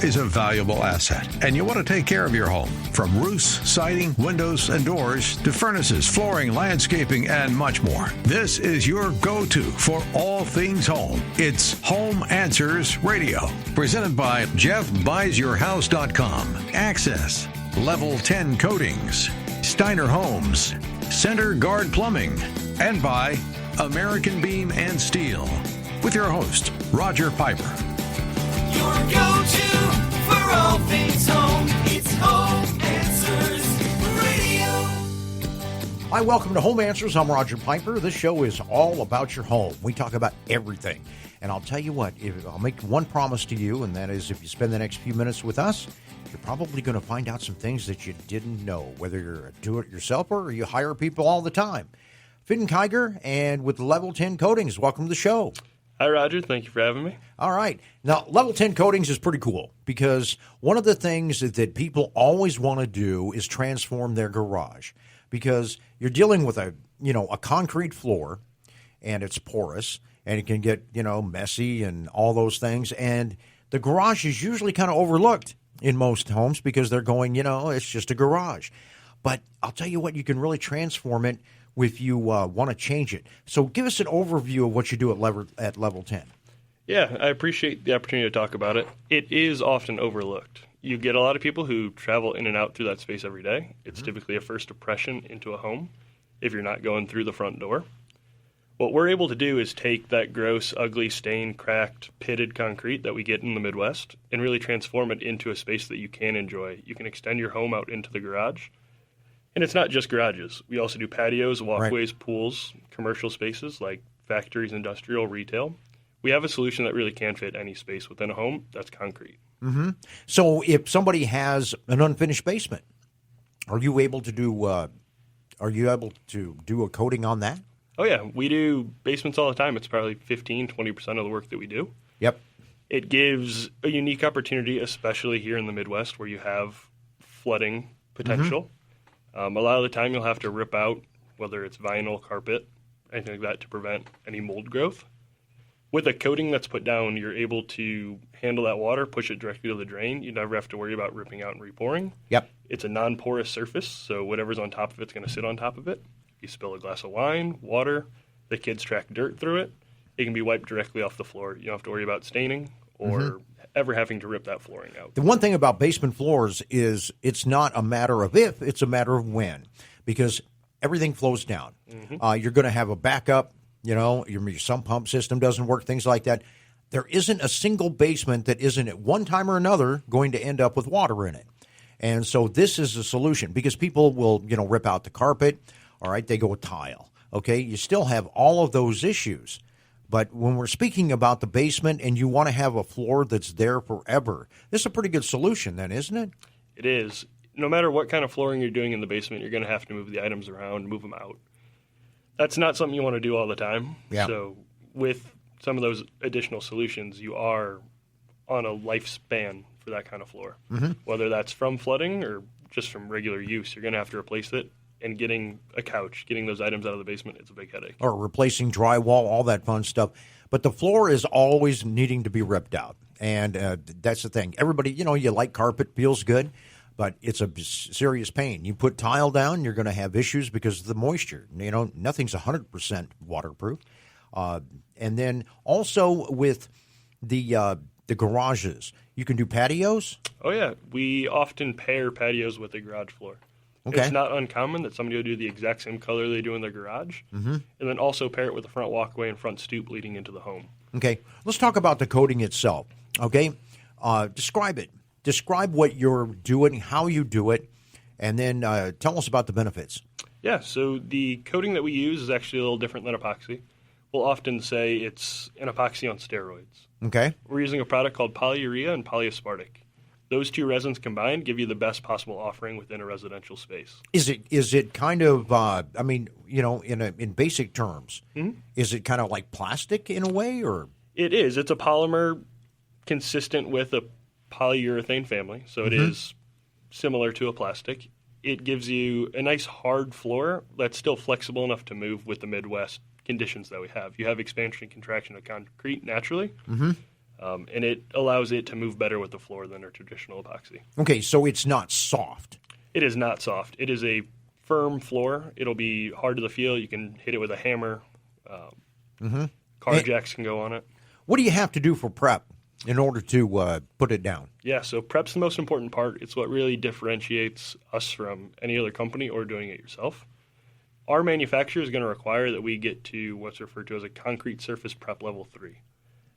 is a valuable asset, and you want to take care of your home. From roofs, siding, windows, and doors to furnaces, flooring, landscaping, and much more. This is your go-to for all things home. It's Home Answers Radio, presented by JeffBuysYourHouse.com. Access, Level 10 Coatings, Steiner Homes, Center Guard Plumbing, and by American Beam and Steel. With your host, Roger Piper. Your go-to for all things home. It's Home Answers Radio. Hi, welcome to Home Answers. I'm Roger Piper. This show is all about your home. We talk about everything. And I'll tell you what, I'll make one promise to you, and that is if you spend the next few minutes with us, you're probably going to find out some things that you didn't know, whether you're a do-it-yourselfer or you hire people all the time. Finn Kiger, and with Level 10 Coatings, welcome to the show. Hi, Roger. Thank you for having me. All right. Now, Level 10 Coatings is pretty cool because one of the things that people always want to do is transform their garage because you're dealing with a concrete floor and it's porous and it can get, messy and all those things. And the garage is usually kind of overlooked in most homes because they're going, it's just a garage. But I'll tell you what, you can really transform it if you want to change it. So give us an overview of what you do at Level 10. Yeah, I appreciate the opportunity to talk about it. It is often overlooked. You get a lot of people who travel in and out through that space every day. It's typically a first impression into a home if you're not going through the front door. What we're able to do is take that gross, ugly, stained, cracked, pitted concrete that we get in the Midwest and really transform it into a space that you can enjoy. You can extend your home out into the garage. And it's not just garages. We also do patios, walkways, right, pools, commercial spaces like factories, industrial, retail. We have a solution that really can fit any space within a home that's concrete. Mm-hmm. So if somebody has an unfinished basement, are you able to do a coating on that? Oh, yeah. We do basements all the time. It's probably 15, 20% of the work that we do. Yep. It gives a unique opportunity, especially here in the Midwest where you have flooding potential. Mm-hmm. A lot of the time you'll have to rip out, whether it's vinyl, carpet, anything like that, to prevent any mold growth. With a coating that's put down, you're able to handle that water, push it directly to the drain. You never have to worry about ripping out and repouring. Yep. It's a non-porous surface, so whatever's on top of it's going to sit on top of it. If you spill a glass of wine, water, the kids track dirt through it, it can be wiped directly off the floor. You don't have to worry about staining or ever having to rip that flooring out. The one thing about basement floors is it's not a matter of if, it's a matter of when, because everything flows down. Mm-hmm. You're going to have a backup, your sump pump system doesn't work, things like that. There isn't a single basement that isn't at one time or another going to end up with water in it. And so this is a solution because people will, rip out the carpet. All right, they go with tile. Okay, you still have all of those issues. But when we're speaking about the basement and you want to have a floor that's there forever, this is a pretty good solution then, isn't it? It is. No matter what kind of flooring you're doing in the basement, you're going to have to move the items around, move them out. That's not something you want to do all the time. Yeah. So with some of those additional solutions, you are on a lifespan for that kind of floor. Mm-hmm. Whether that's from flooding or just from regular use, you're going to have to replace it. And getting a couch, getting those items out of the basement, it's a big headache. Or replacing drywall, all that fun stuff. But the floor is always needing to be ripped out. And that's the thing. Everybody, you like carpet, feels good, but it's a serious pain. You put tile down, you're going to have issues because of the moisture. Nothing's 100% waterproof. And then also with the garages, you can do patios. Oh, yeah. We often pair patios with a garage floor. Okay. It's not uncommon that somebody will do the exact same color they do in their garage, and then also pair it with a front walkway and front stoop leading into the home. Okay. Let's talk about the coating itself, okay? Describe it. Describe what you're doing, how you do it, and then tell us about the benefits. Yeah, so the coating that we use is actually a little different than epoxy. We'll often say it's an epoxy on steroids. Okay. We're using a product called polyurea and polyaspartic. Those two resins combined give you the best possible offering within a residential space. Is it kind of, in basic terms, is it kind of like plastic in a way, or? It is. It's a polymer consistent with a polyurethane family, so it is similar to a plastic. It gives you a nice hard floor that's still flexible enough to move with the Midwest conditions that we have. You have expansion and contraction of concrete naturally. And it allows it to move better with the floor than a traditional epoxy. Okay, so it's not soft. It is not soft. It is a firm floor. It'll be hard to the feel. You can hit it with a hammer. Car jacks can go on it. What do you have to do for prep in order to put it down? Yeah, so prep's the most important part. It's what really differentiates us from any other company or doing it yourself. Our manufacturer is going to require that we get to what's referred to as a concrete surface prep level 3.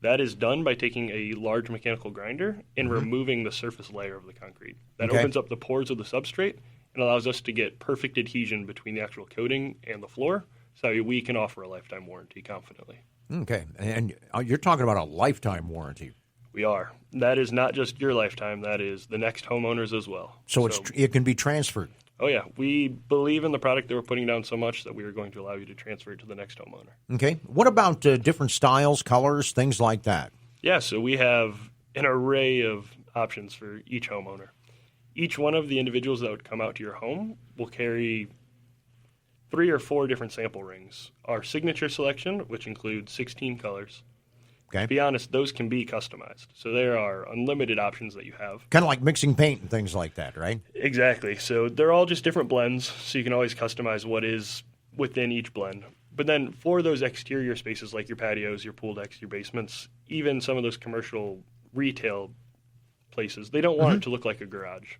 That is done by taking a large mechanical grinder and removing the surface layer of the concrete. That opens up the pores of the substrate and allows us to get perfect adhesion between the actual coating and the floor, so we can offer a lifetime warranty confidently. Okay, and you're talking about a lifetime warranty. We are. That is not just your lifetime. That is the next homeowners as well. So it can be transferred. Oh, yeah. We believe in the product that we're putting down so much that we are going to allow you to transfer it to the next homeowner. Okay. What about different styles, colors, things like that? Yeah, so we have an array of options for each homeowner. Each one of the individuals that would come out to your home will carry 3 or 4 different sample rings. Our signature selection, which includes 16 colors. Okay. To be honest, those can be customized. So there are unlimited options that you have. Kind of like mixing paint and things like that, right? Exactly. So they're all just different blends, so you can always customize what is within each blend. But then for those exterior spaces like your patios, your pool decks, your basements, even some of those commercial retail places, they don't want it to look like a garage.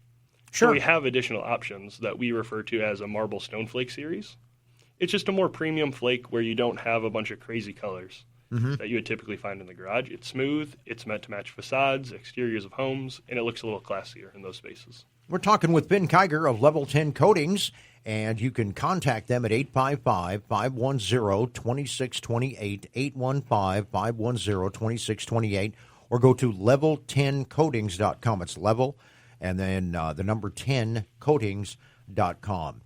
Sure. So we have additional options that we refer to as a marble stone flake series. It's just a more premium flake where you don't have a bunch of crazy colors that you would typically find in the garage. It's smooth, it's meant to match facades, exteriors of homes, and it looks a little classier in those spaces. We're talking with Ben Kiger of Level 10 Coatings, and you can contact them at 855-510-2628, 815-510-2628, or go to level10coatings.com. It's level, and then the number 10coatings.com.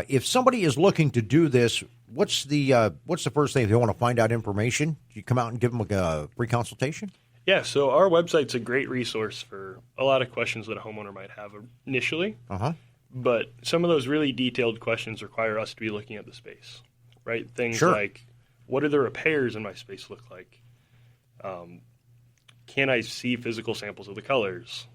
If somebody is looking to do this, what's the first thing if they want to find out information? You come out and give them a free consultation? Yeah, so our website's a great resource for a lot of questions that a homeowner might have initially. But some of those really detailed questions require us to be looking at the space, right? Things like, what do the repairs in my space look like? Can I see physical samples of the colors?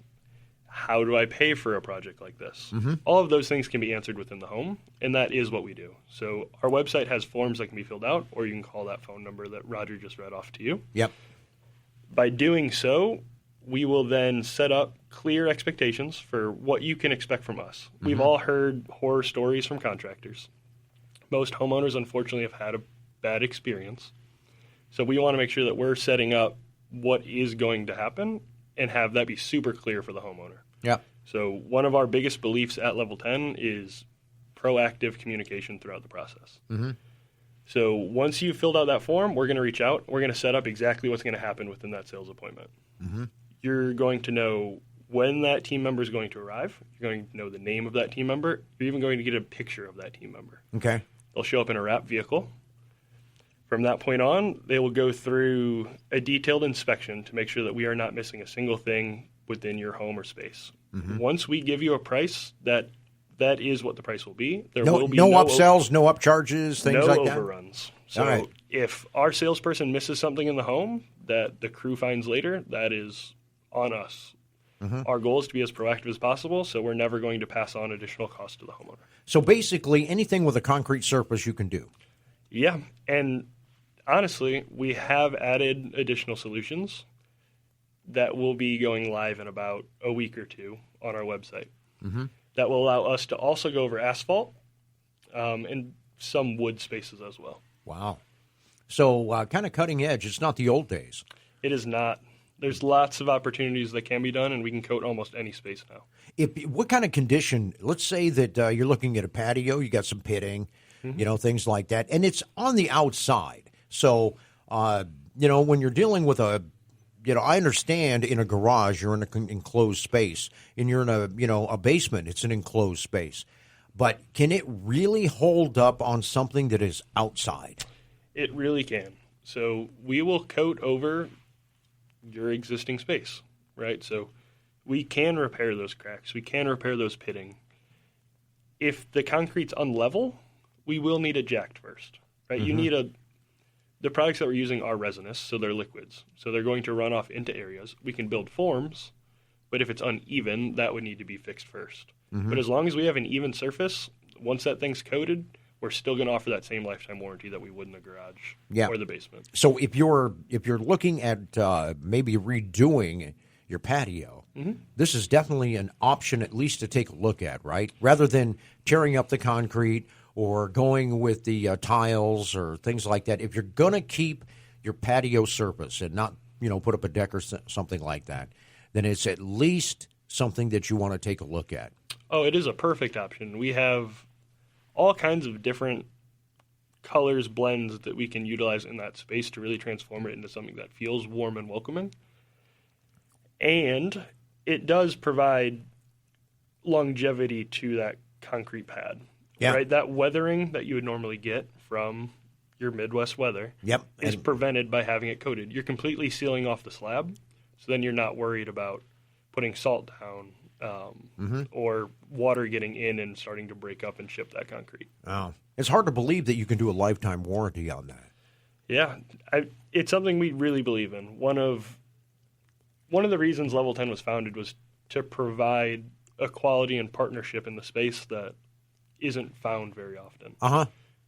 How do I pay for a project like this? All of those things can be answered within the home, and that is what we do. So our website has forms that can be filled out, or you can call that phone number that Roger just read off to you. Yep. By doing so, we will then set up clear expectations for what you can expect from us. We've all heard horror stories from contractors. Most homeowners, unfortunately, have had a bad experience. So we want to make sure that we're setting up what is going to happen and have that be super clear for the homeowner. Yeah. So one of our biggest beliefs at Level 10 is proactive communication throughout the process. So once you've filled out that form, we're going to reach out. We're going to set up exactly what's going to happen within that sales appointment. You're going to know when that team member is going to arrive. You're going to know the name of that team member. You're even going to get a picture of that team member. Okay. They'll show up in a wrapped vehicle. From that point on, they will go through a detailed inspection to make sure that we are not missing a single thing within your home or space. Once we give you a price, that is what the price will be. There will be no upsells, no upcharges, things no like that? overruns. So All right. if our salesperson misses something in the home that the crew finds later, that is on us. Our goal is to be as proactive as possible, so we're never going to pass on additional cost to the homeowner. So basically, anything with a concrete surface you can do. Yeah, and honestly, we have added additional solutions that will be going live in about a week or two on our website. That will allow us to also go over asphalt and some wood spaces as well. Wow. So kind of cutting edge. It's not the old days. It is not. There's lots of opportunities that can be done, and we can coat almost any space now. What kind of condition? Let's say that you're looking at a patio, you got some pitting, things like that, and it's on the outside. So, when you're dealing with I understand in a garage you're in an enclosed space, and you're in a basement, it's an enclosed space. But can it really hold up on something that is outside? It really can. So we will coat over your existing space, right? So we can repair those cracks. We can repair those pitting. If the concrete's unlevel, we will need it jacked first, right? You need the products that we're using are resinous, so they're liquids. So they're going to run off into areas. We can build forms, but if it's uneven, that would need to be fixed first. But as long as we have an even surface, once that thing's coated, we're still going to offer that same lifetime warranty that we would in the garage or the basement. So if you're looking at maybe redoing your patio, this is definitely an option at least to take a look at, right? Rather than tearing up the concrete or going with the tiles or things like that. If you're going to keep your patio surface and not, put up a deck or something like that, then it's at least something that you want to take a look at. Oh, it is a perfect option. We have all kinds of different colors, blends that we can utilize in that space to really transform it into something that feels warm and welcoming. And it does provide longevity to that concrete pad. Yeah. Right? That weathering that you would normally get from your Midwest weather is prevented by having it coated. You're completely sealing off the slab, so then you're not worried about putting salt down or water getting in and starting to break up and chip that concrete. Oh, it's hard to believe that you can do a lifetime warranty on that. Yeah, it's something we really believe in. One of the reasons Level 10 was founded was to provide a quality and partnership in the space that isn't found very often.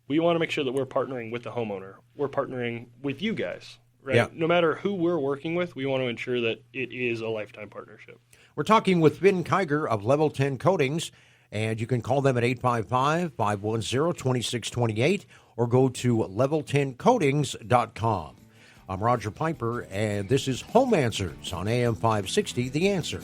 We want to make sure that we're partnering with the homeowner. We're partnering with you guys, right? Yeah. No matter who we're working with, we want to ensure that it is a lifetime partnership. We're talking with Vin Kiger of Level 10 Coatings, and you can call them at 855-510-2628 or go to level10coatings.com. I'm Roger Piper, and this is Home Answers on AM 560, The Answer.